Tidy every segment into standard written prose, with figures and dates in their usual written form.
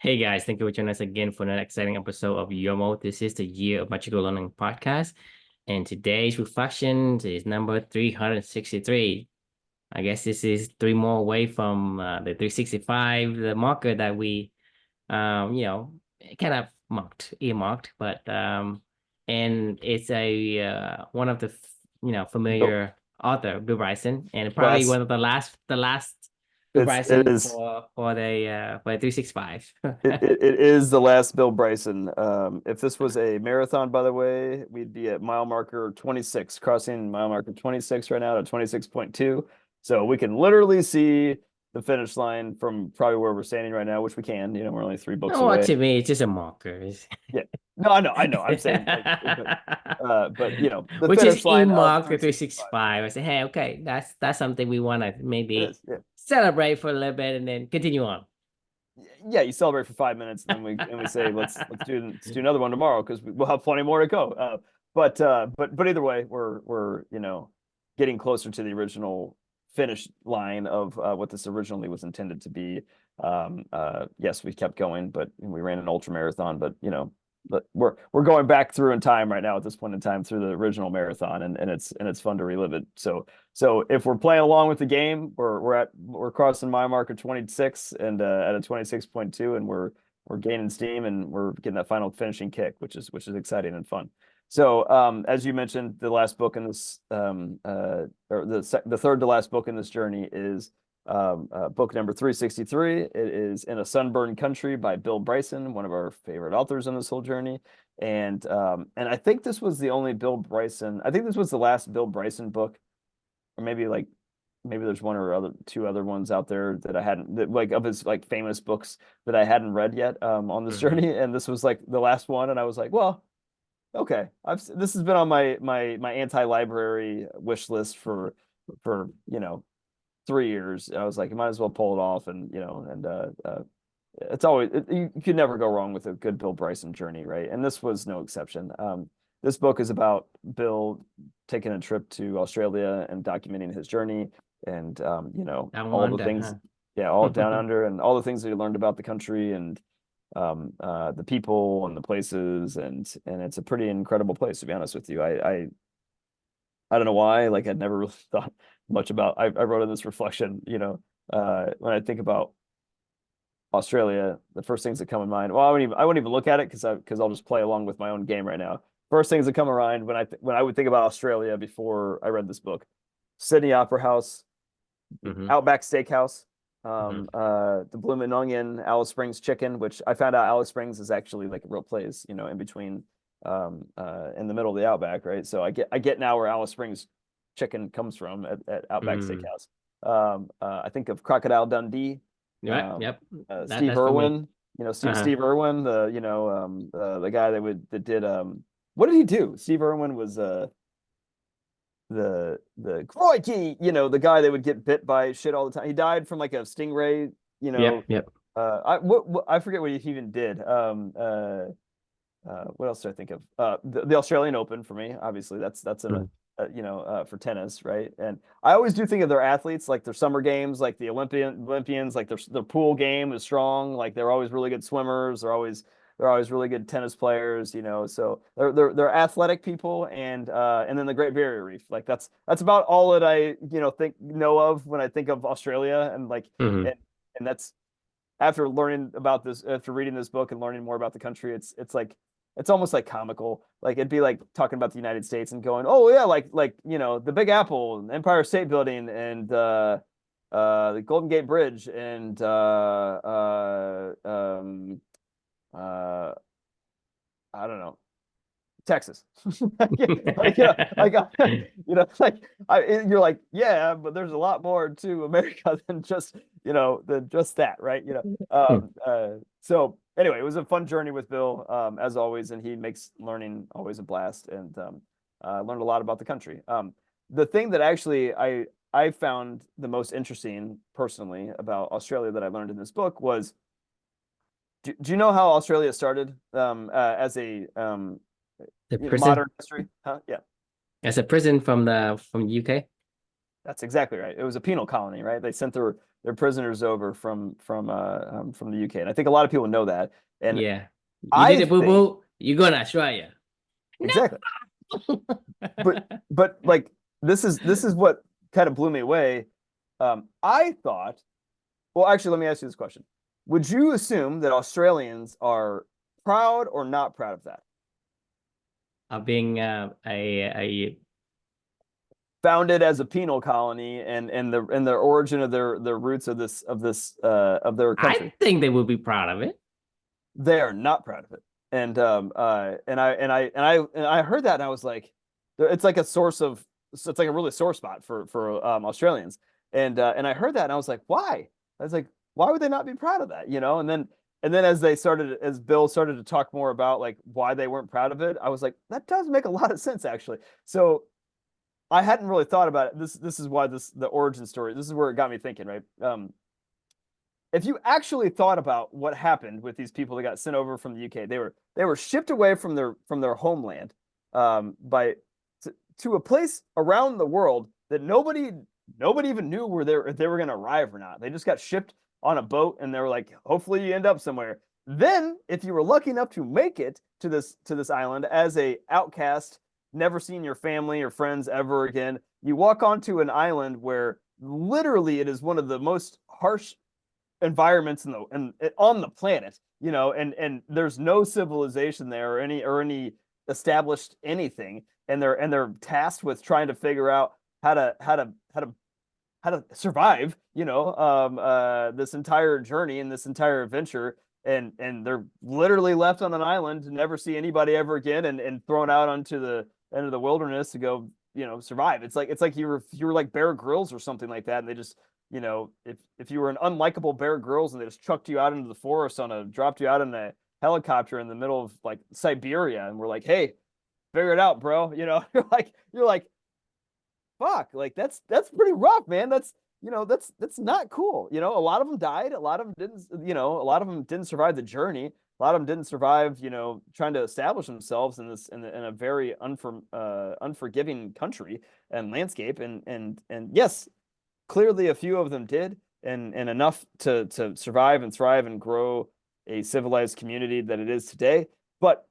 Hey guys, thank you for joining us again for another exciting episode of Yomo. This is the Year of Magical Learning podcast, and today's reflection is number 363. I guess this is three more away from the 365, the marker that we, you know, kind of earmarked, but and it's a one of the Bill, familiar author, Bill Bryson, and probably one last of the last Bill it Bryson is for the 365. it is the last Bill Bryson. If this was a marathon, by the way, we'd be at mile marker 26, crossing mile marker 26 right now to 26.2. So we can literally see the finish line from probably where we're standing right now, which we can. We're only 3 books No, away. to me, it's just a marker. Yeah. No, I know. I'm saying like, but the Which is finish line of earmarked for 365. 365. I say, hey, okay, that's something we want to It maybe is. Yeah. celebrate for a little bit and then continue on. Yeah, you celebrate for 5 minutes, and then we say let's do another one tomorrow because we'll have plenty more to go. But either way, we're getting closer to the original finish line of what this originally was intended to be. Yes, we kept going, but we ran an ultra marathon. But we're going back through in time right now at this point in time through the original marathon, and it's fun to relive it. So if we're playing along with the game, we're crossing mile marker 26 and at a 26.2, and we're gaining steam and we're getting that final finishing kick, which is exciting and fun. So as you mentioned, the last book in this or the third to last book in this journey is book number 363. It is In a Sunburned Country by Bill Bryson, one of our favorite authors in this whole journey. And I think this was the only Bill Bryson. I think this was the last Bill Bryson book, or maybe there's one or two other ones out there that I hadn't like of his like famous books that I hadn't read yet on this Mhm. journey, and this was like the last one, and I was like, well, okay, this has been on my anti-library wish list for 3 years. I was like, I might as well pull it off, and it's always you can never go wrong with a good Bill Bryson journey, right? And this was no exception. This book is about Bill taking a trip to Australia and documenting his journey, and Down all the under, things, huh? yeah, all down under, and all the things that he learned about the country and the people and the places, and it's a pretty incredible place, to be honest with you. I don't know why, like I'd never really thought much about. I wrote in this reflection, when I think about Australia, the first things that come in mind. Well, I wouldn't even look at it because I'll just play along with my own game right now. First things that come around when I would think about Australia before I read this book: Sydney Opera House, Hmm. Outback Steakhouse, Hmm. the Bloomin' Onion, Alice Springs Chicken, which I found out Alice Springs is actually like a real place, in between, in the middle of the Outback, right? So I get now where Alice Springs Chicken comes from at Outback Hmm. Steakhouse. I think of Crocodile Dundee, Yep, um, yep. Steve That's for me. Irwin, Uh-huh. Steve Irwin, the guy that did what did he do? Steve Irwin was the crikey, the guy that would get bit by shit all the time. He died from like a stingray, you Yep, know. yep. I forget what he even did. What else do I think of? The Australian Open for me, obviously. That's Mhm. for tennis, right? And I always do think of their athletes, like their summer games, like the Olympians, like their pool game is strong. Like they're always really good swimmers. They're always really good tennis players, So they're athletic people, and then the Great Barrier Reef. Like that's about all that I know of when I think of Australia, and like Mhm. and that's after learning about this, after reading this book and learning more about the country. It's like it's almost like comical. Like it'd be like talking about the United States and going, oh yeah, like the Big Apple, and Empire State Building, and the Golden Gate Bridge, and uh, I don't know, Texas. Like you're like, yeah, but there's a lot more to America than just that, right? So anyway, it was a fun journey with Bill, as always, and he makes learning always a blast, and learned a lot about the country. The thing that actually I found the most interesting personally about Australia that I learned in this book was, do you know how Australia started as a The modern prison. history? Huh? Yeah, As a prison from the UK. that's exactly right. It was a penal colony, right? They sent their their prisoners over from the UK, and I think a lot of people know that. And Yeah. You did I a boo think boo, you go to Australia. exactly, No. but like this is what kind of blew me away. I thought, well, actually, let me ask you this question: would you assume that Australians are proud or not proud of that? Of being a Founded as a penal colony, and the origin of their roots of their I country. think they would be proud of it. They are not proud of it. And I heard that and I was like, it's like a source of it's like a really sore spot for Australians. And I heard that and I was like, why? I was like, why would they not be proud of that? And then as Bill started to talk more about like why they weren't proud of it, I was like, that does make a lot of sense actually. So I hadn't really thought about it. This is why the origin story. This is where it got me thinking, right? If you actually thought about what happened with these people that got sent over from the UK, they were shipped away from their homeland, by to a place around the world that nobody even knew where they were going to arrive or not. They just got shipped on a boat, and they were like, hopefully you end up somewhere. Then, if you were lucky enough to make it to this island as a outcast, never seen your family or friends ever again, you walk onto an island where literally it is one of the most harsh environments on the planet, and there's no civilization there or any established anything, and they're tasked with trying to figure out how to survive, this entire journey and this entire adventure, and they're literally left on an island to never see anybody ever again, and thrown out onto the end of the wilderness to go, survive. It's like you were like Bear Grylls or something like that, and they just, if you were an unlikable Bear Grylls and they just chucked you out into the forest dropped you out in a helicopter in the middle of like Siberia, and we're like, hey, figure it out, bro. You're like, fuck, like that's pretty rough, man. That's not cool. A lot of them died. A lot of them didn't. A lot of them didn't survive the journey. A lot of them didn't survive. Trying to establish themselves in a very unforgiving country and landscape. And yes, clearly a few of them did, and enough to survive and thrive and grow a civilized community that it is today. But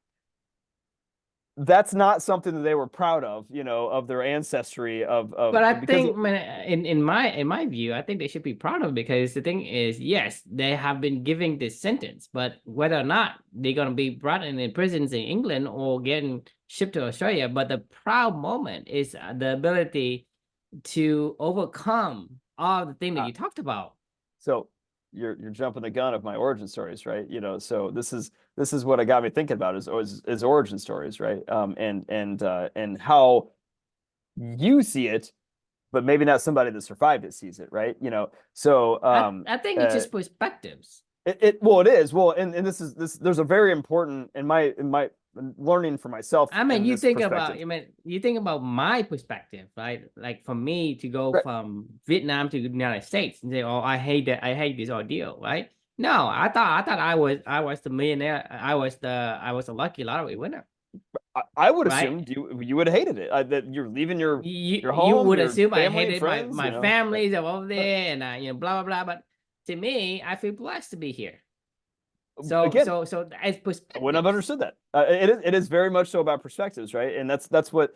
that's not something that they were proud of their ancestry But I because think, man, in my view, I think they should be proud of it, because the thing is, yes, they have been giving this sentence, but whether or not they're gonna be brought in prisons in England or getting shipped to Australia, but the proud moment is the ability to overcome all the thing that uh, you talked about. so you're jumping the gun of my origin stories, right? So this is what it got me thinking about is origin stories, right? And how you see it, but maybe not somebody that survived it sees it, right? So I think it's just perspectives. well, it is. Well, and this there's a very important in my learning for myself I mean, in you this think about, perspective. you think about my perspective, right? Like for me to go Right. from Vietnam to the United States and say, "Oh, I hate that. I hate this ordeal," right? No, I thought I was the millionaire. I was a lucky lottery winner, I would right? assume you would have hated it, that you're leaving your You home, would your assume I family and hated my friends, my right? families over Uh, there, and blah blah blah. But to me, I feel blessed to be here. So Again, so so it's I wouldn't have perspectives. understood that. It is very much so about perspectives, right? And that's what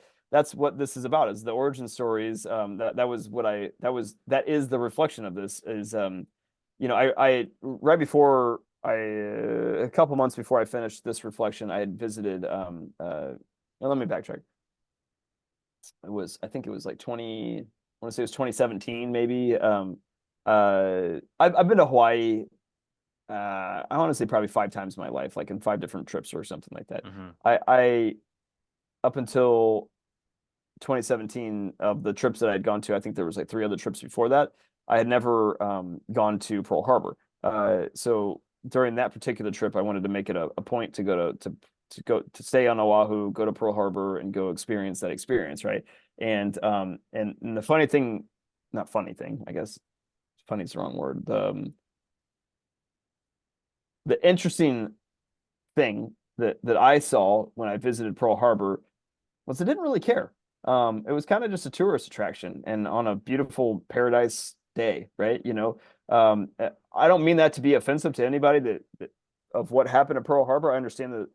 this is about, is the origin stories. That is the reflection of this is, I right before a couple months before I finished this reflection, I had visited. Now let me backtrack. I think it was like 20. I want to say it was 2017, maybe. I've been to Hawaii, I want to say probably 5 times in my life, like in 5 different trips or something like that. Mhm. I up until 2017, of the trips that I'd gone to, I think there was like 3 other trips before that. I had never gone to Pearl Harbor. So during that particular trip, I wanted to make it a point to go to stay on Oahu, go to Pearl Harbor, and go experience that experience, right? And the funny thing, not funny thing, I guess funny is the wrong word. The interesting thing that I saw when I visited Pearl Harbor was I didn't really care. It was kind of just a tourist attraction, and on a beautiful paradise day, right? I don't mean that to be offensive to anybody that of what happened at Pearl Harbor. I understand the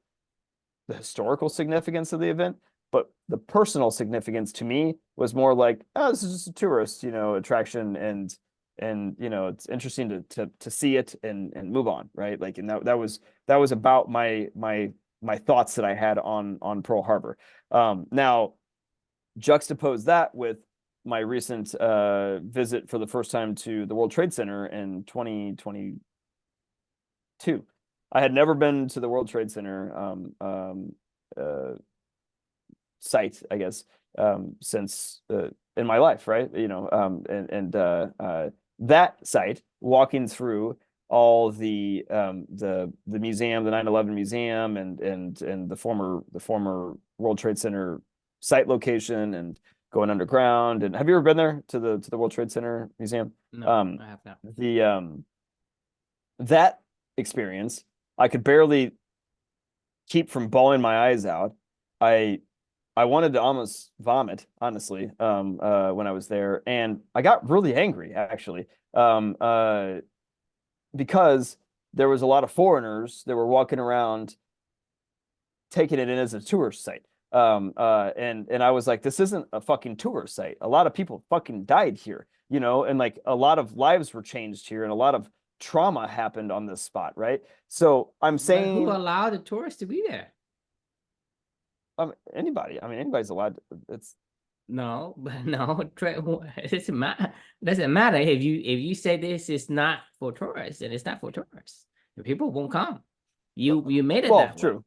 historical significance of the event, but the personal significance to me was more like, oh, this is just a tourist, attraction, and it's interesting to see it and move on, right? Like, and that was about my thoughts that I had on Pearl Harbor. Now juxtapose that with my recent visit for the first time to the World Trade Center in 2022. I had never been to the World Trade Center uh, site, I guess, since in my life, right? That site, walking through all the museum, the 9/11 museum, and the former World Trade Center site location, and going underground. And have you ever been there to the World Trade Center museum? No, I have not. That experience, I could barely keep from bawling my eyes out. I wanted to almost vomit, honestly, when I was there, and I got really angry actually, because there was a lot of foreigners that were walking around taking it in as a tourist site. And I was like, this isn't a fucking tourist site. A lot of people fucking died here, and like a lot of lives were changed here, and a lot of trauma happened on this spot, right? So I'm But saying, who allowed the tourists to be there? anybody. I mean, anybody's allowed. It's No, but no, it doesn't matter. Doesn't matter if you say this is not for tourists, then it's not for tourists. The people won't come. You made it well, that way. true.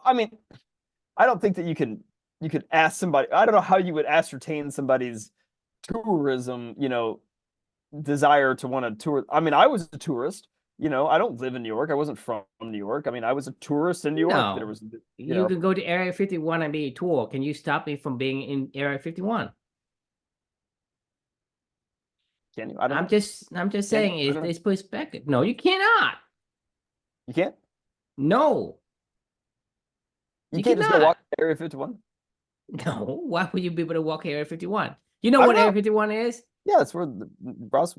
I mean, I don't think that you could ask somebody. I don't know how you would ascertain somebody's tourism, desire to want to tour. I mean, I was a tourist. I don't live in New York. I wasn't from New York. I mean, I was a tourist in New York. There No, was, you can go to Area 51 and be a tour. Can you stop me from being in Area 51? can you? I don't I'm know. just Can you? saying I don't know. it's perspective. No, you cannot. You can't. No, You you can't just go cannot. walk to Area 51. No, why would you be able to walk Area 51? You know I what don't Area know. 51 is? Yeah, that's where the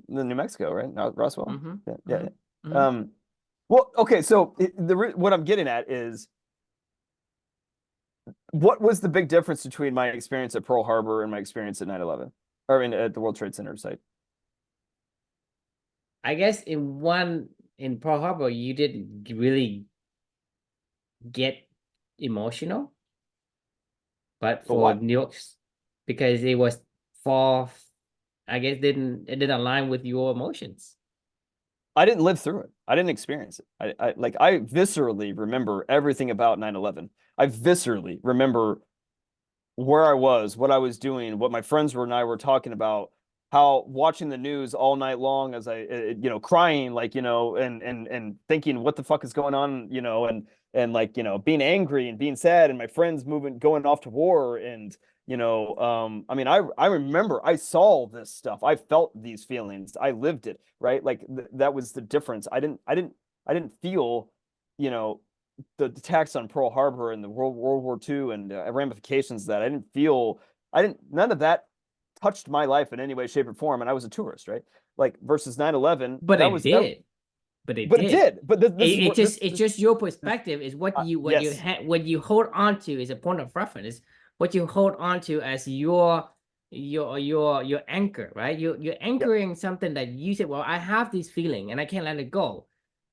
New Mexico, right? Not Roswell. Mm-hmm. Yeah, yeah, Mm-hmm. yeah. Well, okay. So what I'm getting at is, what was the big difference between my experience at Pearl Harbor and my experience at 9/11, or at the World Trade Center site? I guess in Pearl Harbor, you didn't really get emotional, but But for why? New York, because it was far, I guess it didn't align with your emotions. I didn't live through it. I didn't experience it. I viscerally remember everything about 9/11. I viscerally remember where I was, what I was doing, what my friends and I were talking about, how watching the news all night long as crying, like, and thinking, what the fuck is going on, and like, being angry and being sad, and my friends going off to war. And, I mean, I remember I saw this stuff. I felt these feelings. I lived it, right? Like that was the difference. I didn't feel, you know, the attacks on Pearl Harbor and the World War II and ramifications of that. None of that touched my life in any way, shape, or form. And I was a tourist, right? Like, versus 9/11, But that it was that, did. But it but it did. did. But this is what It's just your perspective is yes, what you hold on to is a point of reference. Is what you hold on to as your anchor, right? You're yeah, anchoring something that you said, well, I have this feeling and I can't let it go.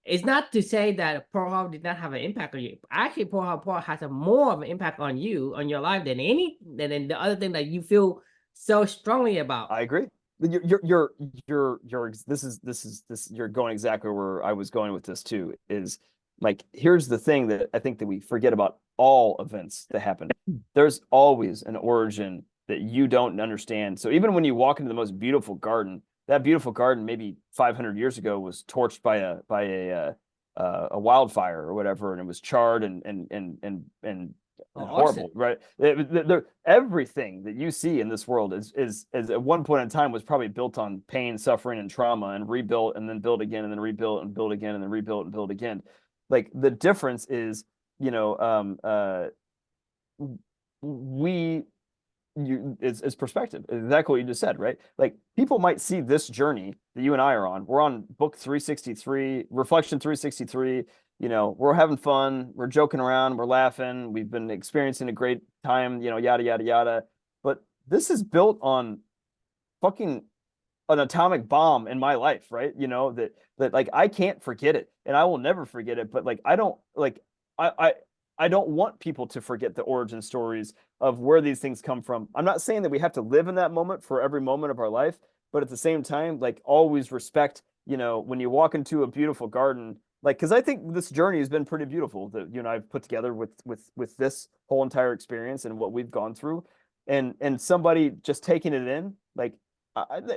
It's not to say that Pearl Harbor did not have an impact on you. Actually, Pearl Harbor has a more of an impact on you, on your life, than the other thing that you feel so strongly about. I agree. You're this you're going exactly where I was going with this too. Is like, here's the thing that I think that we forget about all events that happen. There's always an origin that you don't understand. So even when you walk into the most beautiful garden, that beautiful garden maybe 500 years ago was torched by a wildfire or whatever, and it was charred and Or horrible, arson. right? Everything that you see in this world is at one point in time was probably built on pain, suffering, and trauma, and rebuilt, and then built again, and then rebuilt and built again, and then rebuilt and built again. Like, the difference is, you know, we it's perspective. Exactly what you just said, right? Like people might see this journey that you and I are on. We're on book 363, reflection 363. You know, we're having fun, we're joking around, we're laughing, we've been experiencing a great time, you know, yada yada yada. But this is built on fucking an atomic bomb in my life, right? You know, that like I can't forget it and I will never forget it, but like I don't like I I don't want people to forget the origin stories of where these things come from. I'm not saying that we have to live in that moment for every moment of our life, but at the same time, like always respect, you know, when you walk into a beautiful garden, like because I think this journey has been pretty beautiful that you and I've put together with this whole entire experience and what we've gone through, and somebody just taking it in, like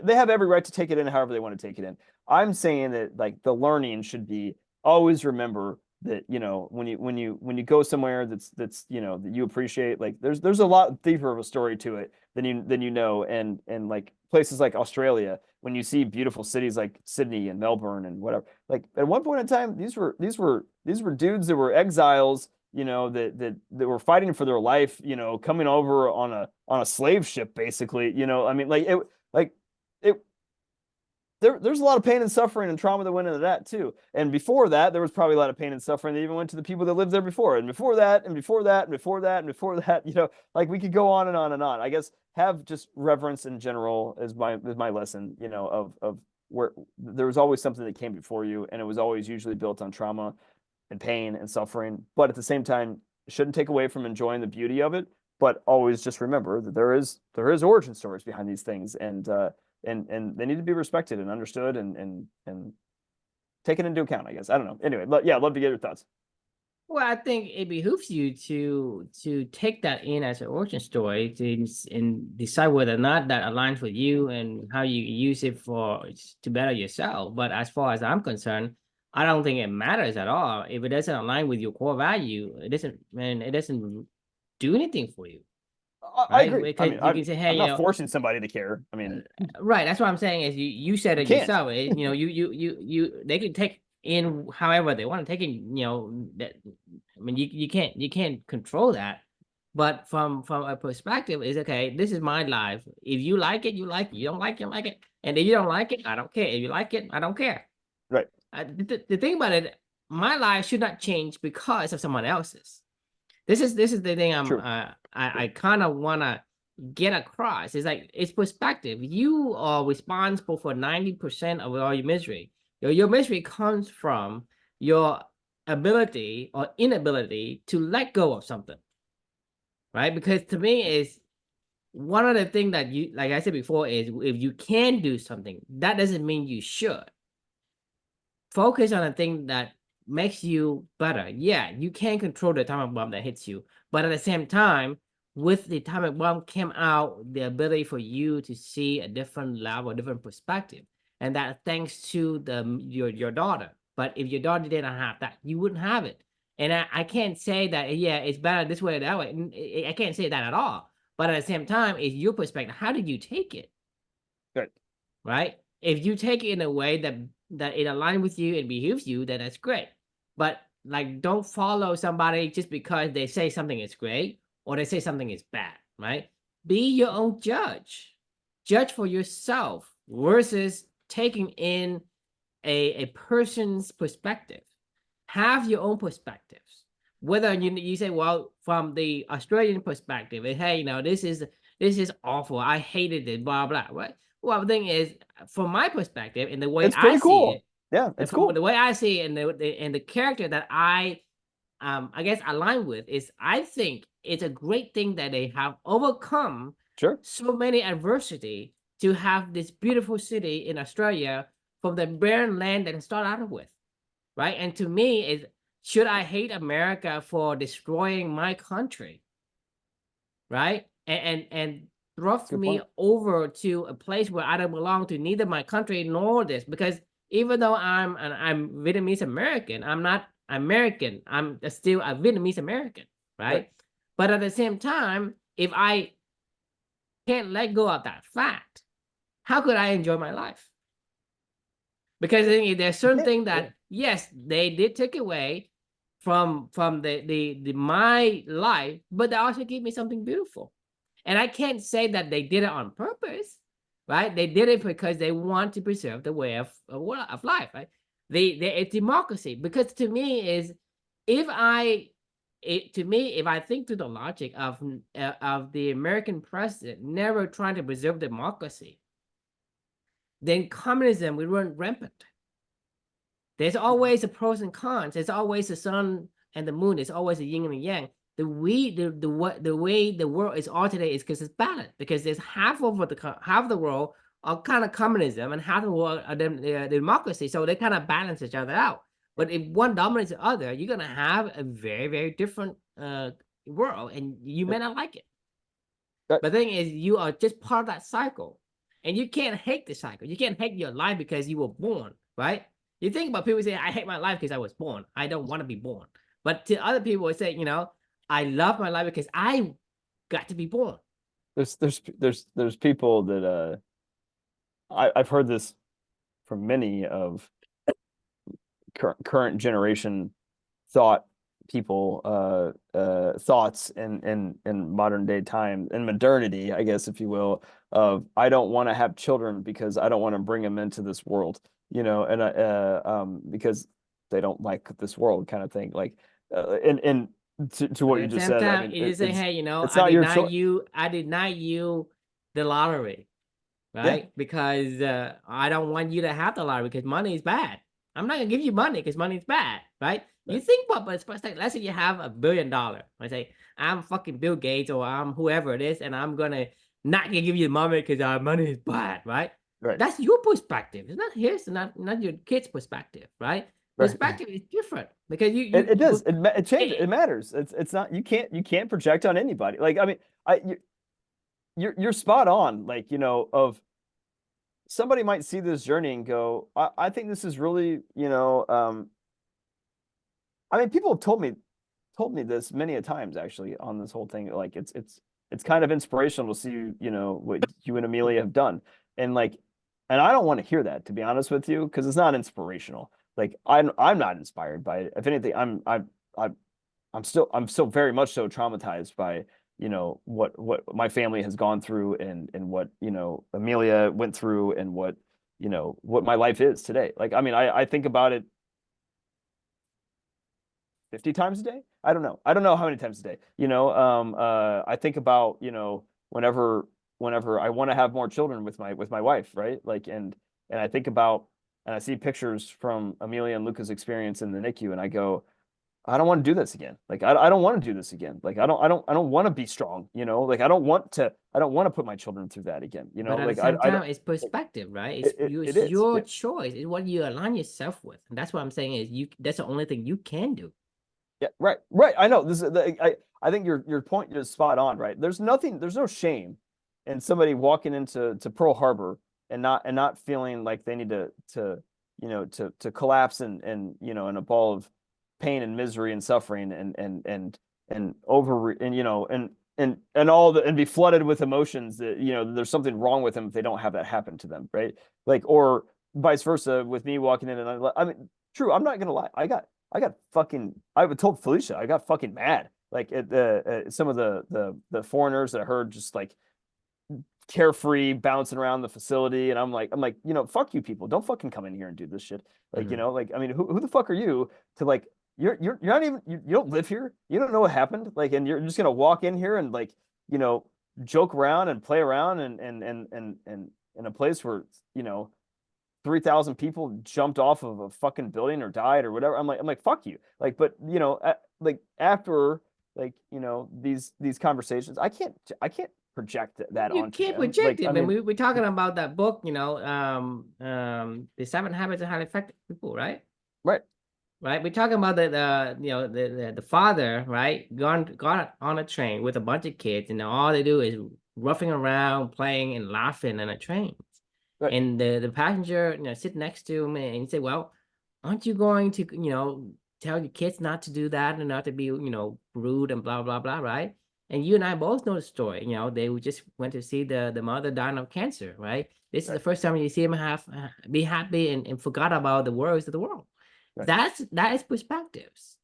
they have every right to take it in however they want to take it in. I'm saying that like the learning should be always remember that you know when you go somewhere that's you know that you appreciate, like there's a lot deeper of a story to it than you know, and like places like Australia, when you see beautiful cities like Sydney and Melbourne and whatever, like at one point in time these were dudes that were exiles, you know, that were fighting for their life, you know, coming over on a slave ship basically, you know. I mean like it there's a lot of pain and suffering and trauma that went into that too. And before that, there was probably a lot of pain and suffering that even went to the people that lived there before, and before that, and before that, and before that, and before that. You know, like we could go on and on and on. I guess have just reverence in general is my lesson. You know, of where there was always something that came before you, and it was always usually built on trauma and pain and suffering. But at the same time, it shouldn't take away from enjoying the beauty of it. But always just remember that there is origin stories behind these things, and they need to be respected and understood and taken into account, I guess. I don't know. Anyway, yeah, I'd love to get your thoughts. Well, I think it behooves you to take that in as an origin story and decide whether or not that aligns with you and how you use it for to better yourself. But as far as I'm concerned, I don't think it matters at all. If it doesn't align with your core value, it doesn't do anything for you, I right? agree. I Because mean, you can say, hey, I'm not forcing somebody to care. I mean, right. That's what I'm saying is you said you it can't. yourself. You they can take in however they want to take it, you know, that I mean you can't control that. But from a perspective is okay, this is my life. If you like it, you like it. You don't like it, you like it. And if you don't like it, I don't care. If you like it, I don't care. Right. The thing about it, my life should not change because of someone else's. This is the thing True. I kind of wanna get across. It's like it's perspective. You are responsible for 90% of all your misery. Your misery comes from your ability or inability to let go of something, right? Because to me, is one of the things that you, like I said before, is if you can do something, that doesn't mean you should. Focus on a thing that makes you better. Yeah, you can control the atomic bomb that hits you, but at the same time, with the atomic bomb came out the ability for you to see a different level, a different perspective, and that thanks to your daughter. But if your daughter didn't have that, you wouldn't have it. And I can't say that yeah, it's better this way or that way. I can't say that at all. But at the same time, it's your perspective. How did you take it? Good. Right? If you take it in a way that it aligns with you and behooves you, then that's great. But like, don't follow somebody just because they say something is great or they say something is bad, right? Be your own judge. Judge for yourself versus taking in a person's perspective. Have your own perspectives. Whether you say, well, from the Australian perspective, hey, you know, this is awful. I hated it, blah blah. Right? Well, the thing is, from my perspective, and the way It's I pretty see cool. it, Yeah, it's from cool. the way I see it, and the character that I guess align with is, I think it's a great thing that they have overcome Sure. so many adversity to have this beautiful city in Australia from the barren land that it started out with, right? And to me, is should I hate America for destroying my country, right? And thrust Good me point. over to a place where I don't belong to neither my country nor this. Because even though I'm Vietnamese American, I'm not American. I'm still a Vietnamese American, Right. right? But at the same time, if I can't let go of that fact, how could I enjoy my life? Because there's You certain can't. thing Yeah. that yes, they did take away from the my life, but they also gave me something beautiful. And I can't say that they did it on purpose, right? They did it because they want to preserve the way of life, right? They a democracy, because to me is, if I if I think through the logic of the American president never trying to preserve democracy, then communism would run rampant. There's always the pros and cons. There's always the sun and the moon. There's always the yin and the yang. The way the world is all today is because it's balanced. Because there's half of the world are kind of communism and half the world are democracy. So they kind of balance each other out. But if one dominates the other, you're gonna have a very, very different world, and you may not like it. But the thing is, you are just part of that cycle, and you can't hate the cycle. You can't hate your life because you were born, right? You think about people say, I hate my life because I was born. I don't want to be born. But to other people, would say, I love my life because I got to be born. There's people that I've heard this from many of current generation thoughts in modern day time, in modernity, I guess, if you will, of I don't want to have children because I don't want to bring them into this world, and because they don't like this world, kind of thing. Like, and to what you just said, I mean, you say, hey, it's not your choice. I deny you the lottery, right? Yeah. Because I don't want you to have the lottery because money is bad. I'm not gonna give you money because money is bad, right? You think about, but let's say you have $1 billion. I say, I'm fucking Bill Gates or I'm whoever it is, and I'm gonna not gonna give you money because our money is bad, right? Right. That's your perspective. It's not his, not your kid's perspective, right? Perspective is different because it does it changes. It matters. It's not, you can't project on anybody. Like, I mean, you're spot on. Like, of somebody might see this journey and go, I think this is really, I mean, people have told me this many a times actually on this whole thing. Like, it's kind of inspirational to see, what you and Amelia have done. And like, and I don't want to hear that, to be honest with you, because it's not inspirational. Like, I'm not inspired by it. If anything, I'm still very much so traumatized by, what my family has gone through, and what, Amelia went through, and what my life is today. Like, I mean, I think about it 50 times a day. I don't know how many times a day. I think about, whenever I want to have more children with my wife, right? Like, and I think about, and I see pictures from Amelia and Luca's experience in the NICU, and I go, I don't want to do this again. Like, I don't want to do this again. Like, I don't want to be strong, like, I don't want to put my children through that again, But at like, the same time, it's perspective, right? It's your choice. It's what you align yourself with. And that's what I'm saying is that's the only thing you can do. Yeah, right. I know this is I think your point is spot on, right? There's no shame in somebody walking into Pearl Harbor and not feeling like they need to collapse and in a ball of pain and misery and suffering and over and all and be flooded with emotions that there's something wrong with them if they don't have that happen to them, right? Like, or vice versa with me walking in, and I mean, true, I'm not gonna lie, I told Felicia I got fucking mad, like, at some of the foreigners that I heard just like carefree bouncing around the facility, and I'm like, fuck you people, don't fucking come in here and do this shit. Like, like, I mean, who the fuck are you to, like, you're not even, you don't live here, you don't know what happened, like, and you're just gonna walk in here and, like, joke around and play around and in a place where 3,000 people jumped off of a fucking building or died or whatever. I'm like, fuck you. Like, but like, after, like, these conversations, I can't project that you onto can't them. project Like, it. I mean, We're talking about that book, The 7 Habits of Highly Effective People, right? right. Right. We're talking about the father, right? Got on a train with a bunch of kids, and all they do is roughing around, playing and laughing on a train. Right. And the passenger, sit next to him and say, well, aren't you going to, tell your kids not to do that and not to be, rude and blah, blah, blah, right? And you and I both know the story. They just went to see the mother dying of cancer, right? This is the first time you see him be happy and forgot about the worries of the world. Right. That is perspectives.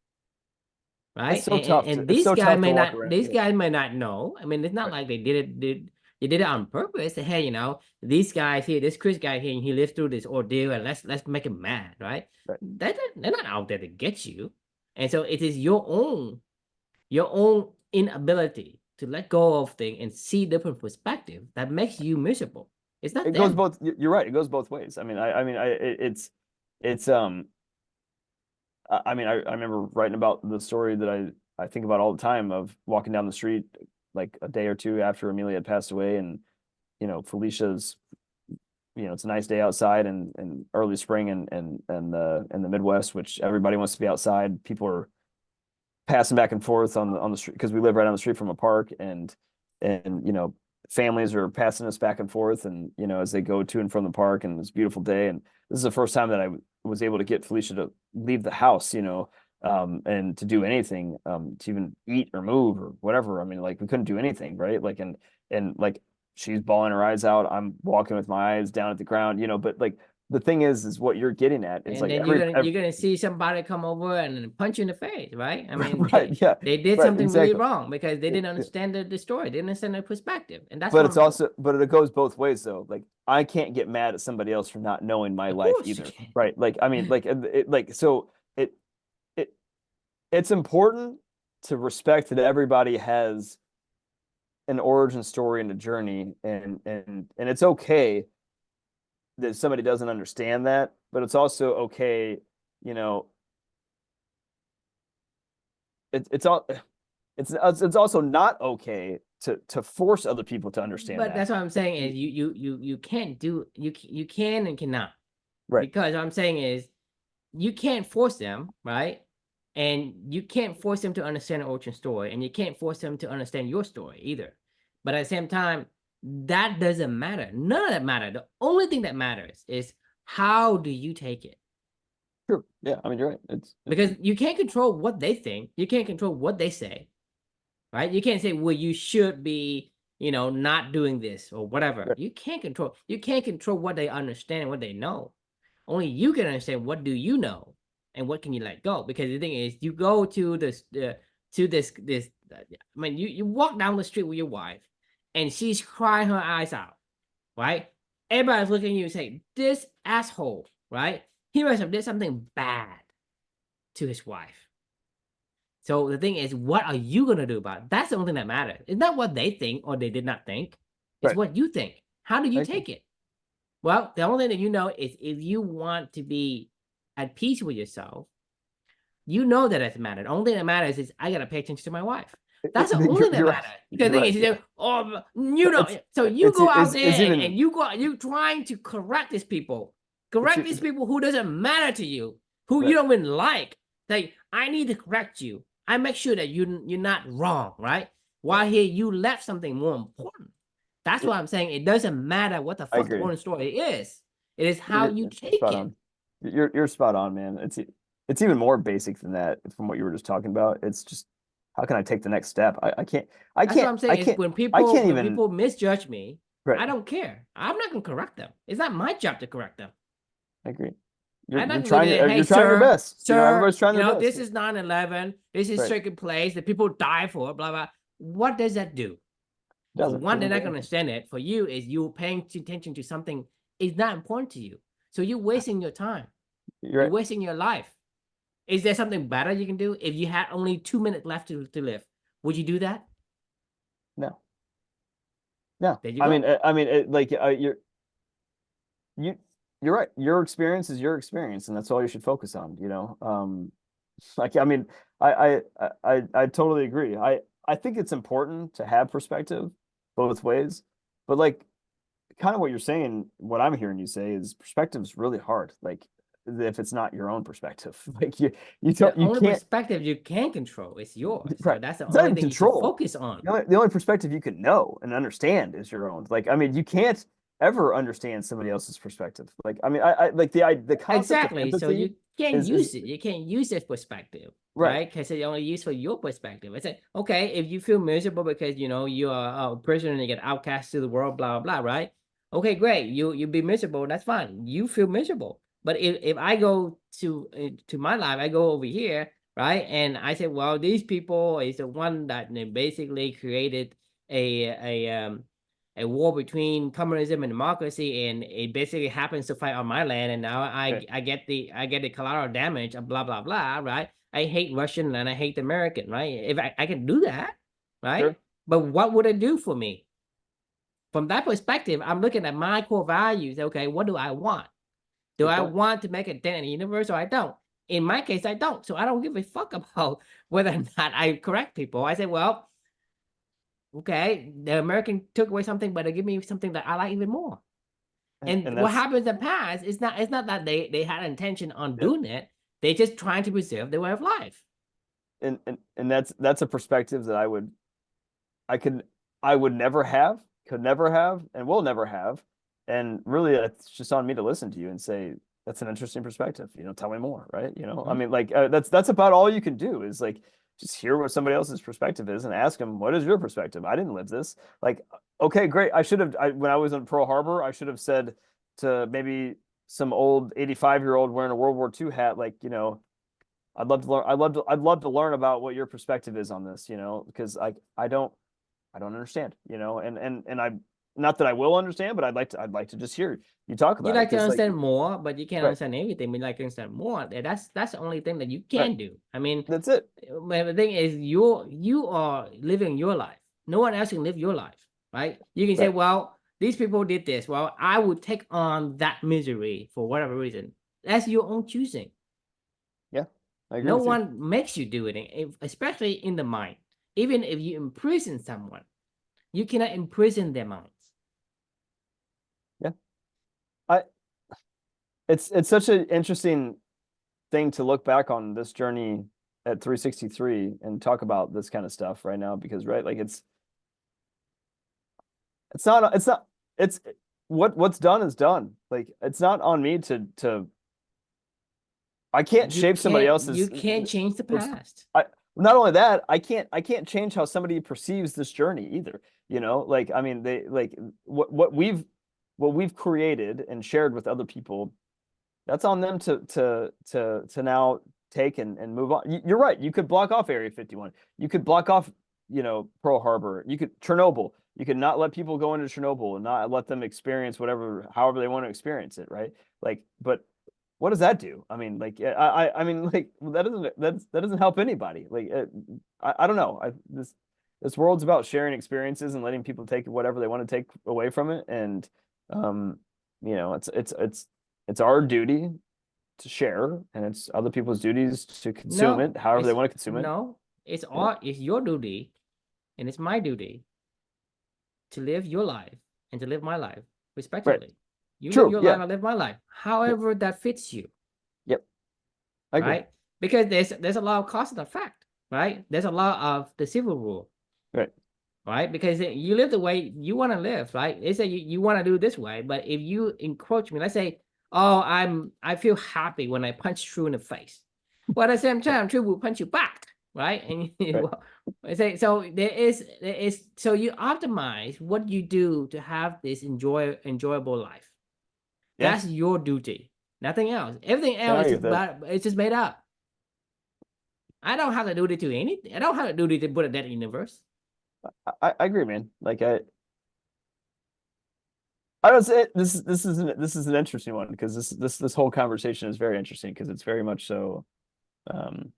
right? so tough And it's these so guys tough to may walk not, around. these Yeah. guys may not know. I mean, it's not Right. like they did it on purpose. Say, hey, these guys here, this Chris guy here, he lived through this ordeal, and let's make him mad, right? Right. They're not out there to get you, and so it is your own inability to let go of things and see different perspective that makes you miserable. It's not It goes them. both. You're right. It goes both ways. I mean, it's I mean, I remember writing about the story that I think about all the time of walking down the street like a day or two after Amelia had passed away, and Felicia's, it's a nice day outside and early spring and in the Midwest, which everybody wants to be outside. People are passing back and forth on the street because we live right on the street from a park, and families are passing us back and forth, and as they go to and from the park, and it's a beautiful day. And this is the first time that I was able to get Felicia to leave the house, and to do anything, to even eat or move or whatever. I mean, like, we couldn't do anything, right? Like, and like, she's bawling her eyes out. I'm walking with my eyes down at the ground, but like, the thing is what you're getting at is, And like, then you're gonna see somebody come over and punch you in the face, right? I mean, right, yeah, they did right, something really exactly. wrong because they Yeah, didn't yeah. understand the story, they didn't understand the perspective, and that's But what it's I'm saying. also, but it goes both ways though. Like, I can't get mad at somebody else for not knowing my Of life course you either, can. right? Like, I mean, like, so it it's important to respect that everybody has an origin story and a journey, and it's okay that somebody doesn't understand that, but it's also okay, you know, it's all it's also not okay to force other people to understand But that. that's what I'm saying is you can't do you can and cannot, Right. because what I'm saying is you can't force them, right? And you can't force them to understand the origin story, and you can't force them to understand your story either. But at the same time, that doesn't matter. None of that matter. The only thing that matters is how do you take it? True. Yeah. I mean, you're right. Because you can't control what they think. You can't control what they say, right? You can't say, well, you should be, not doing this or whatever. right. You can't control what they understand and what they know. Only you can understand what do you know and what can you let go. Because the thing is, you go to this. I mean, you walk down the street with your wife, and she's crying her eyes out, right? Everybody's looking at you and saying, "This asshole," right? He must have did something bad to his wife. So the thing is, what are you gonna do about it? That's the only thing that matters. It's not what they think or they did not think. It's Right. what you think. How do you Okay. take it? Well, the only thing that you know is if you want to be at peace with yourself, you know that it matters. The only thing that matters is I gotta pay attention to my wife. That's the only thing that You're right. matters. Because the You're thing right. is, Yeah. It's so you go out there it's even and you trying to correct these people, it's correct these people who doesn't matter to you, who you right. don't even like. Like, I need to correct you. I make sure that you're not wrong, right? While here you left something more important. That's Yeah, what I'm saying. It doesn't matter what the I fuck the agree. origin story is. It is how You're, you you're take spot it. on. You're spot on, man. It's even more basic than that from what you were just talking about. It's just, how can I take the next step? I can't I That's what can't I'm I saying. Is can't I can't when even people misjudge me, right. I don't care. I'm not gonna correct them. It's not my job to correct them. I agree. I'm not You're gonna go trying there. Hey, you're trying your best. sir, Everybody's trying their best. this is 9/11. This is Right. circuit place that people die for. Blah blah. What does that do? For one, they're Doesn't do not gonna anything. understand it. For you, is you paying attention to something is not important to you. So you're wasting your time. You're You're right. wasting your life. Is there something better you can do if you had only 2 minutes left to live? Would you do that? No. No. There you go. Like, you you're right. Your experience is your experience, and that's all you should focus on, like, I mean, I totally agree. I think it's important to have perspective both ways, but, like, kind of what you're saying, what I'm hearing you say is perspective is really hard. Like, if it's not your own perspective, like, you The don't you only can't perspective you can control is yours. So right. that's the It's not only even thing you should control. focus on. The only perspective you can know and understand is your own. Like, I mean, you can't ever understand somebody else's perspective. Like, I mean, I like the concept of Exactly. So empathy you can't is use it. You can't use this perspective, right. right? Because it's only used for your perspective. I said, okay, if you feel miserable because you are a person and you get outcast to the world, blah blah blah, right? Okay, great. You be miserable. That's fine. You feel miserable. But if I go to my life, I go over here. right? And I said, well, these people is the one that they basically created a war between communism and democracy, and it basically happens to fight on my land, and now Right. I get the collateral damage of blah blah blah, right? I hate Russian and I hate American, right? If I can do that, right? Sure. But what would it do for me? From that perspective, I'm looking at my core values. Okay, what do I want? Do Good I point. want to make a dent in the universe or I don't? In my case, I don't. So I don't give a fuck about whether or not I correct people. I say, well, okay, the American took away something, but they give me something that I like even more. And And what that's happens in the past is not that they had intention on yeah. doing it. They're just trying to preserve their way of life. And that's a perspective that I could I would never have, could never have, and will never have. And really, it's just on me to listen to you and say that's an interesting perspective. Tell me more, right? I Mhm. mean, like that's about all you can do is like just hear what somebody else's perspective is and ask them, what is your perspective? I didn't live this. Like, okay, great. When I was in Pearl Harbor, I should have said to maybe some old 85-year-old wearing a World War II hat, like, I'd love to learn. I'd love to learn about what your perspective is on this, because I don't understand, and I not that I will understand, but I'd like to just hear you talk You about it like to because like understand more, but you can't right, understand everything. We like to understand more. That's the only thing that you right. can do. I mean, That's it. but the thing is, you are living your life. No one else can live your life, right? You can say, Right. well, these people did this. Well, I would take on that misery for whatever reason. That's your own choosing. Yeah, I agree No with you. one makes you do it, especially in the mind. Even if you imprison someone, you cannot imprison their minds. Yeah. I it's such an interesting thing to look back on this journey at 363 and talk about this kind of stuff right now because right, like it's not it's what's done is done. Like it's not on me to I can't shape somebody You else's can't change the it's past. I not only that, I can't change how somebody perceives this journey either. Like I mean they like what we've created and shared with other people, that's on them to now take and move on. You're right. You could block off Area 51. You could block off, Pearl Harbor. You could Chernobyl. You could not let people go into Chernobyl and not let them experience however they want to experience it, right? Like, but what does that do? I mean, like, I mean, like, that doesn't help anybody. Like, I don't know. This world's about sharing experiences and letting people take whatever they want to take away from it, and um, it's our duty to share, and it's other people's duties to consume No, it however they it's want to consume it. no, You know, it's your duty and it's my duty to live your life and to live my life right? respectively. You live True. your life, Yeah. I live my life. Yep. However, that fits you, Yep. I agree. right? Because there's a lot of cause and effect, right? There's a lot of the civil rule, Right. right? Because you live the way you want to live, right? They say you want to do this way, but if you encroach me, let's say, oh, I feel happy when I punch True in the face. Well, at the same time, True will punch you back, right? And Right. well, I say so there is so you optimize what you do to have this enjoyable life. Yeah. That's your duty, nothing else. Everything I else is agree just with that. it's just made up. I don't have a duty to anything. I don't have a duty to put a dead universe. I agree, man. Like I don't say this is an interesting one because this whole conversation is very interesting because it's very much so. Um,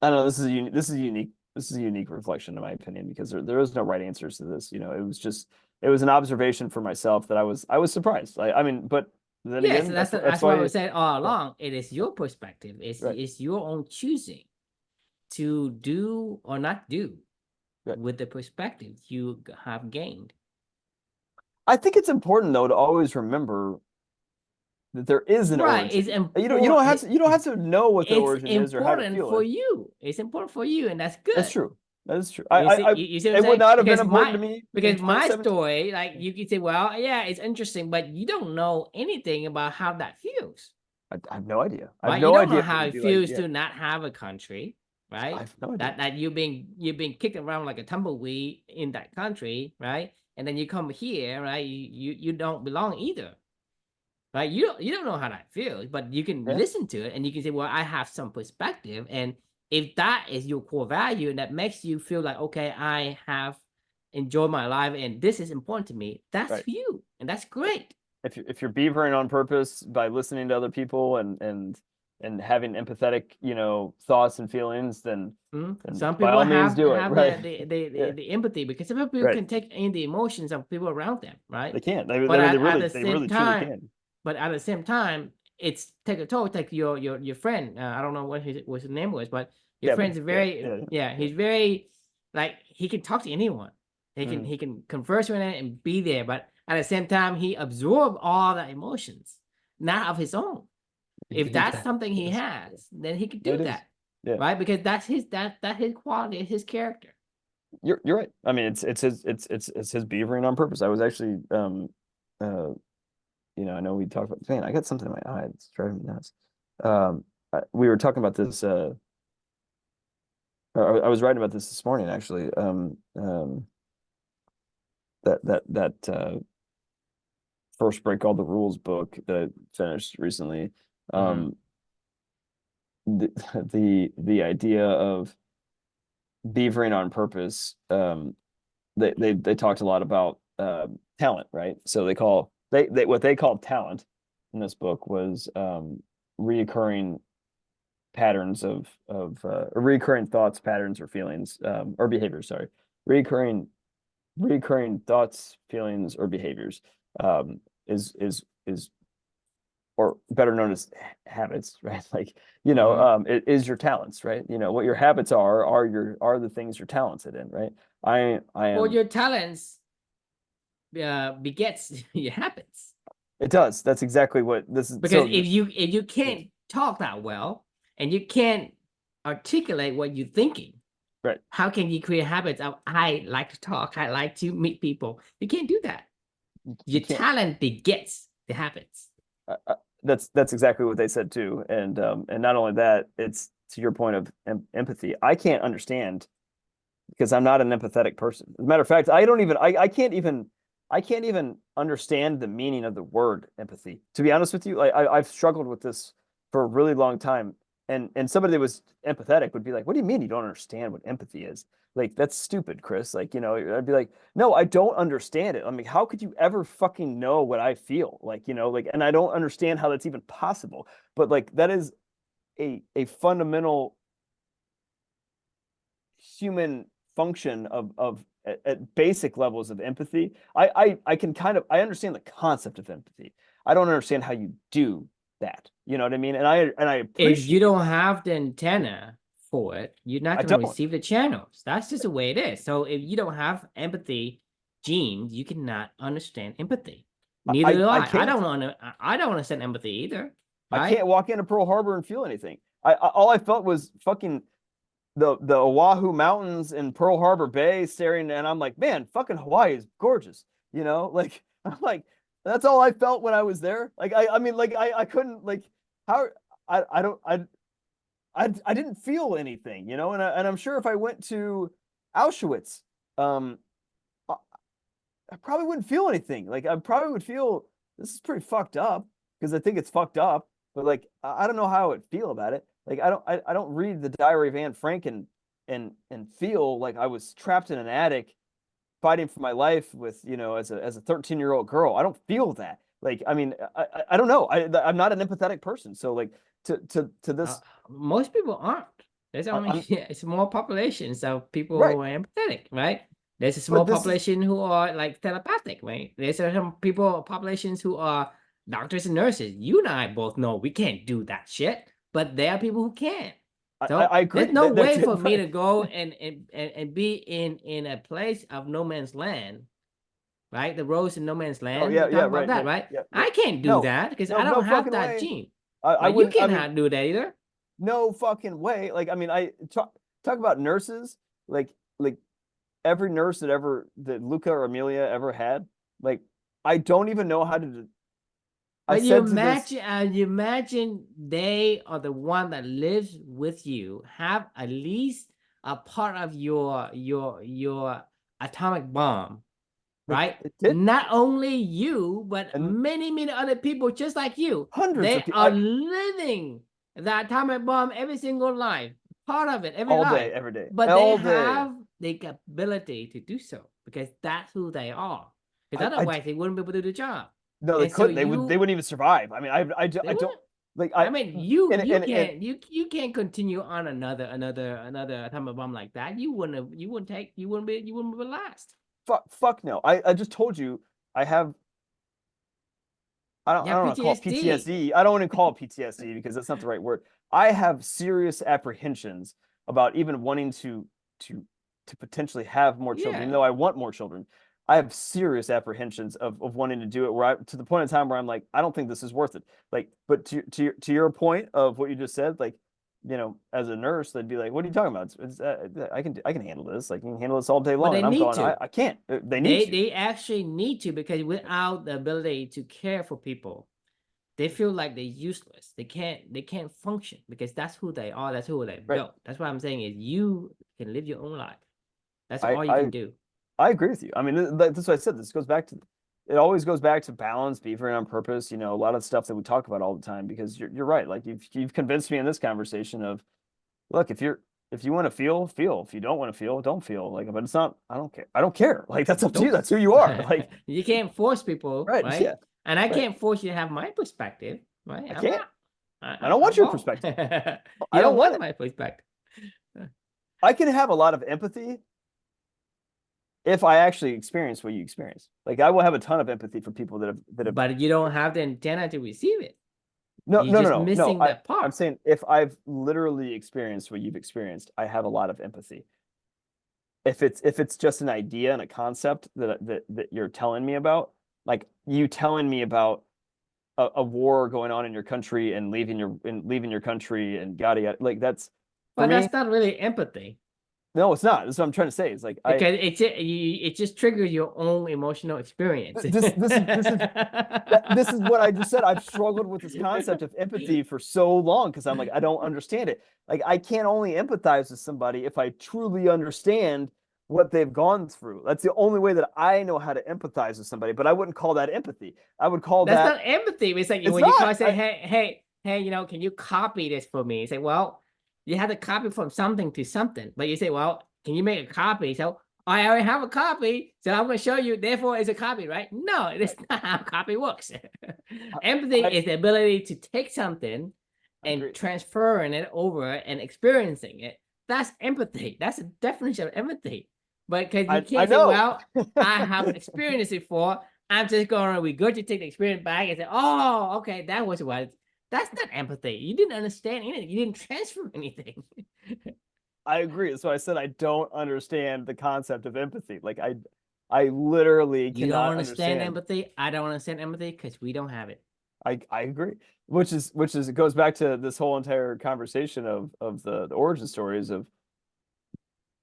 I don't know. This is a unique reflection, in my opinion, because there is no right answers to this. It was an observation for myself that I was surprised. I mean, but then Yes, again, that's what I was saying all yeah, along. It is your perspective. right, It's your own choosing to do or not do right. with the perspective you have gained. I think it's important though to always remember that there is an Right. It's origin. You don't have important. to you don't have to know what the It's origin is or how to important feel for it. you. It's important for you, and that's That's good. true. That is true. You see what I'm It would saying? not have been important to me in Because my 2017. story, like you could say, well, yeah, it's interesting, but you don't know anything about how that feels. I have no idea. I have Right? You no don't know idea what it how would it be like. feels Yeah, to not have a country, I right? have no idea. That you're being kicked around like a tumbleweed in that country, right? And then you come here, right? You don't belong either. right? You don't know how that feels, but you can Yeah. listen to it and you can say, well, I have some perspective. And if that is your core value and that makes you feel like, okay, I have enjoyed my life and this is important to me, that's Right. you. And that's great. If you're beavering on purpose by listening to other people and having empathetic, thoughts and feelings, then Some by people all means do it. have Right. the Yeah. empathy because some people Right. can take in the emotions of people around them, right? They can. They, But they, they at really the they same really truly time, can. it's take a toll. Take your friend. I don't know what his name was, but your Kevin. friend's Yeah. very Yeah. yeah. Yeah. He's very like he can talk to anyone. Mm. He can converse with it and be there. But at the same time, he absorbed all the emotions, not of his own. If that's something he Yes. has, then he could do It is. that, Yeah. right? Because that's his quality, his character. You're right. I mean, it's his beavering on purpose. I was actually uh I know we talked about, man, I got something in my eye. It's driving me nuts. We were talking about this. I was writing about this morning, actually. That first break all the rules book that I finished recently. Mm-hmm. Um, the the idea of beavering on purpose. They talked a lot about talent, right? So they what they called talent in this book was reoccurring patterns of recurring thoughts, patterns, or feelings, or behaviors. Sorry, recurring thoughts, feelings, or behaviors, is or better known as habits, right? Like, Mm-hmm. it is your talents, right? What your habits are the things you're talented in, right? I Well, am. your talents begets your habits. It does. That's exactly what this is. Because So if you yeah, can't talk that well and you can't articulate what you're thinking, right. how can you create habits of I like to talk, I like to meet people? You can't do that. You Your can't. talent begets the habits. That's exactly what they said too. And not only that, it's to your point of empathy. I can't understand because I'm not an empathetic person. As a matter of fact, I don't even I can't even understand the meaning of the word empathy. To be honest with you, I've struggled with this for a really long time. And somebody that was empathetic would be like, "What do you mean you don't understand what empathy is?" Like, that's stupid, Chris. Like, I'd be like, "No, I don't understand it. I mean, how could you ever fucking know what I feel?" Like, and I don't understand how that's even possible. But like, that is a fundamental human function of at basic levels of empathy. I can I understand the concept of empathy. I don't understand how you do that. You know what I mean? And I If you appreciate. don't have the antenna for it, you're not I going to don't. receive the channels. That's just the way it is. So if you don't have empathy genes, you cannot understand empathy. Neither do I I. can't. I don't understand empathy either, I right? can't walk into Pearl Harbor and feel anything. All I felt was fucking the Oahu Mountains in Pearl Harbor Bay staring, and I'm like, man, fucking Hawaii is gorgeous. Like, I'm like, that's all I felt when I was there. Like, I mean, like, I couldn't, like, how I don't I didn't feel anything, and I'm sure if I went to Auschwitz, um, I, I probably wouldn't feel anything. Like, I probably would feel this is pretty fucked up because I think it's fucked up, but like, I don't know how I would feel about it. Like, I don't read the Diary of Anne Frank and feel like I was trapped in an attic fighting for my life with, as a 13-year-old girl. I don't feel that. Like, I mean, I don't know. I'm not an empathetic person. So like, to Uh, this, most people aren't. There's only I'm a small populations of people right. who are empathetic, right? There's a small But this is population who are like telepathic, right? There's some people, populations who are doctors and nurses. You and I both know we can't do that shit, but there are people who can. So I there's agree. no That's way it. for me Right. to go and be in a place of no man's land, right? The roads in no man's Oh land. yeah, We yeah, talk about right. that, Yeah, right? yeah, yeah. I can't do No, that because no, I no don't have fucking that way. gene, I right? You wouldn't. I mean, cannot do that either. no fucking way. Like, I mean, I talk about nurses. Like every nurse that Luca or Amelia ever had. Like, I don't even know how to. I But said to this. you imagine they are the one that lives with you, have at least a part of your atomic bomb, right? It did. Not only you, but And many other people just like you. hundreds They of people are living the atomic bomb every single life, part of it, every all life. day, every day, But they all day. have the ability to do so because that's who they are. Because otherwise, they wouldn't be able to do the job. No, they And so couldn't. They wouldn't even survive. I mean, I they don't wouldn't. like I mean, you and can't continue on another atomic bomb like that. You wouldn't be last. fuck no. I just told you I have I You have don't want to call it PTSD. PTSD. I don't want to call it PTSD because that's not the right word. I have serious apprehensions about even wanting to to potentially have more children, Yeah. even though I want more children. I have serious apprehensions of wanting to do it where I to the point in time where I'm like, I don't think this is worth it. Like, but to your point of what you just said, like, you know, as a nurse, they'd be like, "What are you talking about? I can handle this. Like, you can handle this all day But long." they And I'm need going, to. I can't. They need to. They actually need to because without the ability to care for people, they feel like they're useless. They can't function because that's who they are. That's who they Right. built. That's what I'm saying is you can live your own life. That's I all you I can do. I agree with you. I mean, that's what I said. This goes back to it always goes back to balance, being very on purpose, you know, a lot of stuff that we talk about all the time because you're right. Like you've convinced me in this conversation of look, if you want to feel, feel. If you don't want to feel, don't feel. Like, but it's not, I don't care. I don't care. Like that's up to you. That's who you are. Like, you can't force people, right, right? yeah, And I right. can't force you to have my perspective, right? I I'm can't. not. I don't I want your won't. perspective. You I don't don't want want it. my perspective. I can have a lot of empathy if I actually experience what you experience. Like I will have a ton of empathy for people that have But you don't have the antenna to receive it. no, You're no, no, just no, no. missing that I'm part. saying if I've literally experienced what you've experienced, I have a lot of empathy. If it's just an idea and a concept that you're telling me about, like you telling me about a war going on in your country and leaving your country and yada yada, like that's for But me. that's not really empathy. No, it's not. That's what I'm trying to say. It's like Because it just triggers your own emotional experience. this is what I just said. I've struggled with this concept of empathy for so long because I'm like, I don't understand it. Like, I can't only empathize with somebody if I truly understand what they've gone through. That's the only way that I know how to empathize with somebody, but I wouldn't call that empathy. I would call That's that not empathy. It's like it's when you call not. and say, hey, can you copy this for me? You say, well, you have to copy from something to something. But you say, well, can you make a copy? So I already have a copy, so I'm going to show you. Therefore, it's a copy, right? No, that's not how copy works. Empathy is the ability to take something and agree. transferring it over and experiencing it. That's empathy. That's a definition of empathy. But because you I can't say, know. well, I haven't experienced it before. I'm just going to regurgitate the experience back and say, oh, okay, that was what. That's not empathy. You didn't understand anything. You didn't transfer anything. I agree. So I said I don't understand the concept of empathy. Like I literally You don't cannot understand understand. empathy. I don't understand empathy because we don't have it. I agree. Which is it goes back to this whole entire conversation of the origin stories of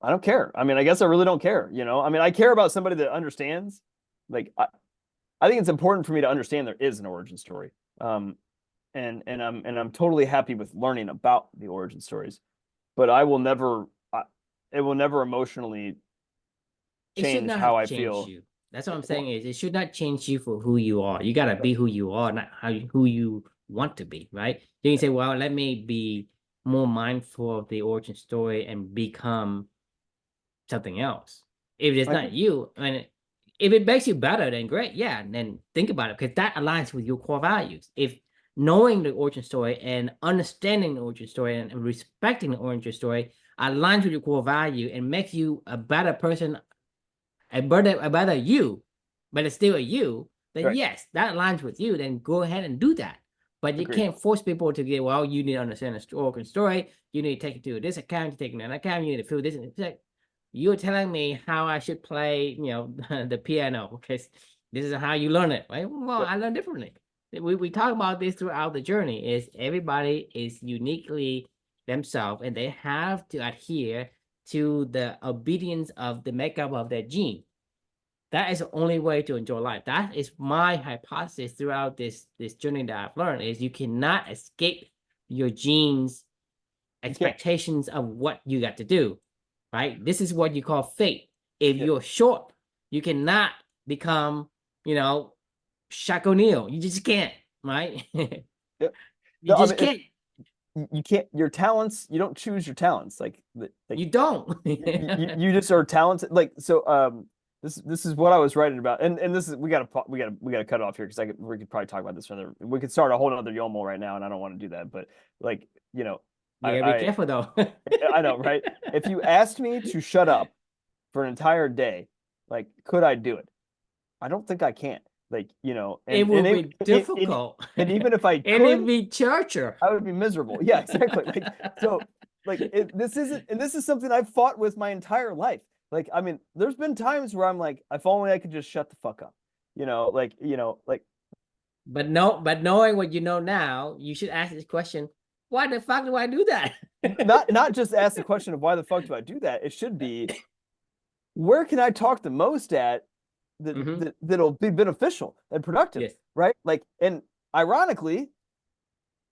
I don't care. I mean, I guess I really don't care, you know? I mean, I care about somebody that understands. Like I think it's important for me to understand there is an origin story. And I'm totally happy with learning about the origin stories. But I will never it will never emotionally It should change not how have I changed feel. you. That's what I'm saying is it should not change you for who you are. You gotta be who you are, not who you want to be, right? You can say, well, let me be more mindful of the origin story and become something else. If it's not you, I mean, if it makes you better, then great, yeah. And then think about it because that aligns with your core values. If knowing the origin story and understanding the origin story and respecting the origin story aligns with your core value and makes you a better person, a better you, but it's still a you, then Right. yes, that aligns with you. Then go ahead and do that. But you Agreed. can't force people to get, well, you need to understand the origin story. You need to take it to this account, you take it to an account, you need to feel this. It's like, you're telling me how I should play, the piano because this is how you learn it, right? Well, I learn differently. We talk about this throughout the journey. Is everybody is uniquely themselves, and they have to adhere to the obedience of the makeup of their gene. That is the only way to enjoy life. That is my hypothesis throughout this journey that I've learned is you cannot escape your genes expectations of what you got to do, right? This is what you call fate. If you're short, you cannot become, Shaq O'Neal. You just can't, right? Yeah. You No, I just mean, can't. you can't, your talents, you don't choose your talents. Like You don't. you just are talented. Like, so, this is what I was writing about. And this is, we gotta cut it off here because we could probably talk about this further. We could start a whole other Yomo right now, and I don't want to do that. But like, You gotta be careful though. I know, right? If you asked me to shut up for an entire day, like, could I do it? I don't think I can. Like, It will be difficult. and even if I And it'd could, be torture. I would be miserable. Yeah, exactly. Like, so, like, this is something I've fought with my entire life. Like, I mean, there's been times where I'm like, if only I could just shut the fuck up, like. But no, but knowing what you know now, you should ask this question: why the fuck do I do that? Not just ask the question of why the fuck do I do that? It should be, where can I talk the most at that'll be beneficial and productive, Yes. right? Like, and ironically,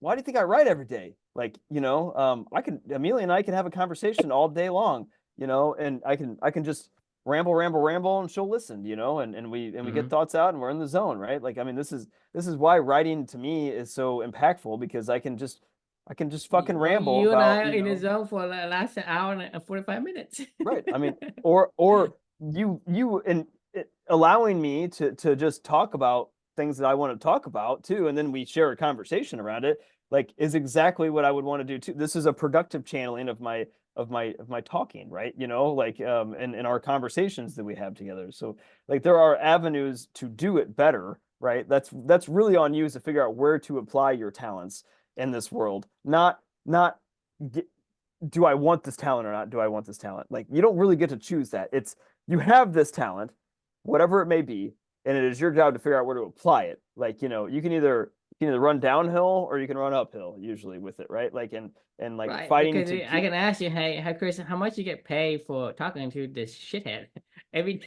why do you think I write every day? Like, Amelia and I can have a conversation all day long, and I can just ramble, and she'll listen, and we get thoughts out and we're in the zone, right? Like, I mean, this is why writing to me is so impactful, because I can just fucking ramble You and about, I are in the zone for the last hour and 45 minutes. right. I mean, or you and allowing me to just talk about things that I want to talk about too, and then we share a conversation around it, like, is exactly what I would want to do too. This is a productive channeling of my talking, right? Like, and our conversations that we have together. So, like, there are avenues to do it better, right? That's really on you, is to figure out where to apply your talents in this world. Not do I want this talent or not? Do I want this talent? Like, you don't really get to choose that. It's, you have this talent, whatever it may be, and it is your job to figure out where to apply it. Like, you can either run downhill or you can run uphill, usually, with it, right? Like, and like, Right, fighting because to I can ask you, hey, Chris, how much you get paid for talking to this shithead every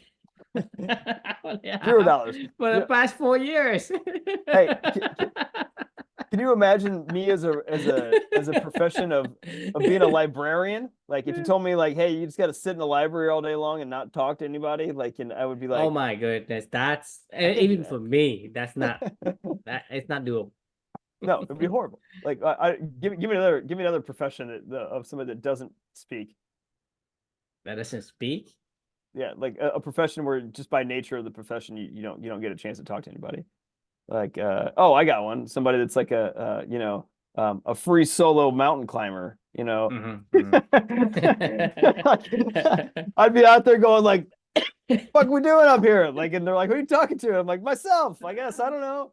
$0 for the past 4 years? Hey, can you imagine me as a profession of being a librarian? Like, if you told me, like, hey, you just got to sit in the library all day long and not talk to anybody, like, and I would be like, oh my goodness, that's even for me, that's not it's not doable. no, it'd be horrible. Like, give me another profession of somebody that doesn't speak. That doesn't speak. Yeah, like a profession where just by nature of the profession, you don't get a chance to talk to anybody. Like, oh, I got one. Somebody that's like a free solo mountain climber. I'd be out there going like, "Fuck, we doing up here?" Like, and they're like, "Who are you talking to?" I'm like, "Myself, I guess. I don't know."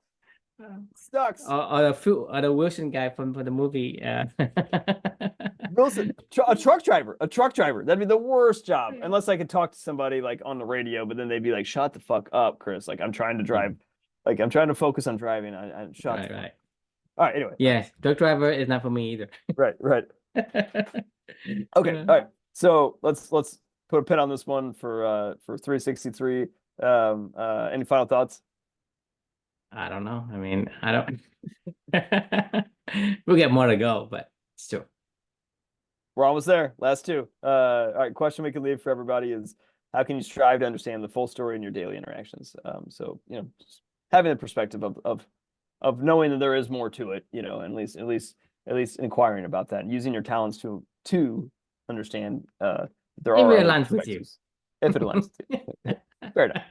Sucks. Or the Wilson guy from the movie. Wilson, a truck driver. That'd be the worst job, unless I could talk to somebody like on the radio. But then they'd be like, "Shut the fuck up, Chris. Like, I'm trying to drive. Like, I'm trying to focus on driving. I shut the fuck." Right. All right. Anyway. Yes, truck driver is not for me either. Right. Okay. All right. So let's put a pin on this one for 363. Any final thoughts? I don't know. I mean, I don't. We'll get more to go, but still. We're almost there. Last two. All right. Question we can leave for everybody is, how can you strive to understand the full story in your daily interactions? So, just having the perspective of knowing that there is more to it, and at least inquiring about that, and using your talents to understand there If are it other aligns with you. perspectives. If it aligns with you. Fair enough.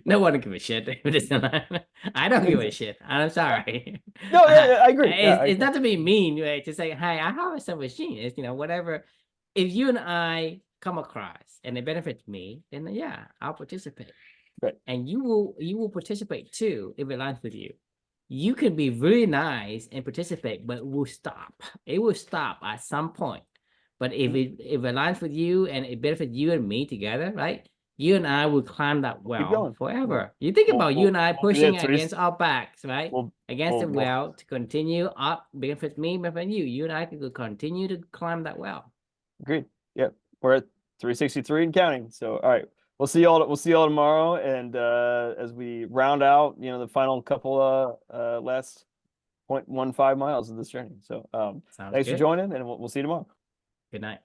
No one give a shit if it doesn't align. I don't give a shit. I'm sorry. No, I agree. It's not to be mean, right? To say, hey, I have a self-esteem. It's, whatever. If you and I come across and it benefits me, then yeah, I'll participate. Right. And you will participate too if it aligns with you. You can be really nice and participate, but it will stop. It will stop at some point. But if it aligns with you and it benefits you and me together, right? You and I will climb that well forever. You think about you and I pushing against our backs, right? Against the well to continue up, benefits me, benefits you. You and I can continue to climb that well. Agreed. Yep. We're at 363 and counting. So, all right. We'll see y'all tomorrow. And as we round out, the final couple last 0.15 miles of this journey. So thanks for joining, and we'll see you tomorrow. Good night.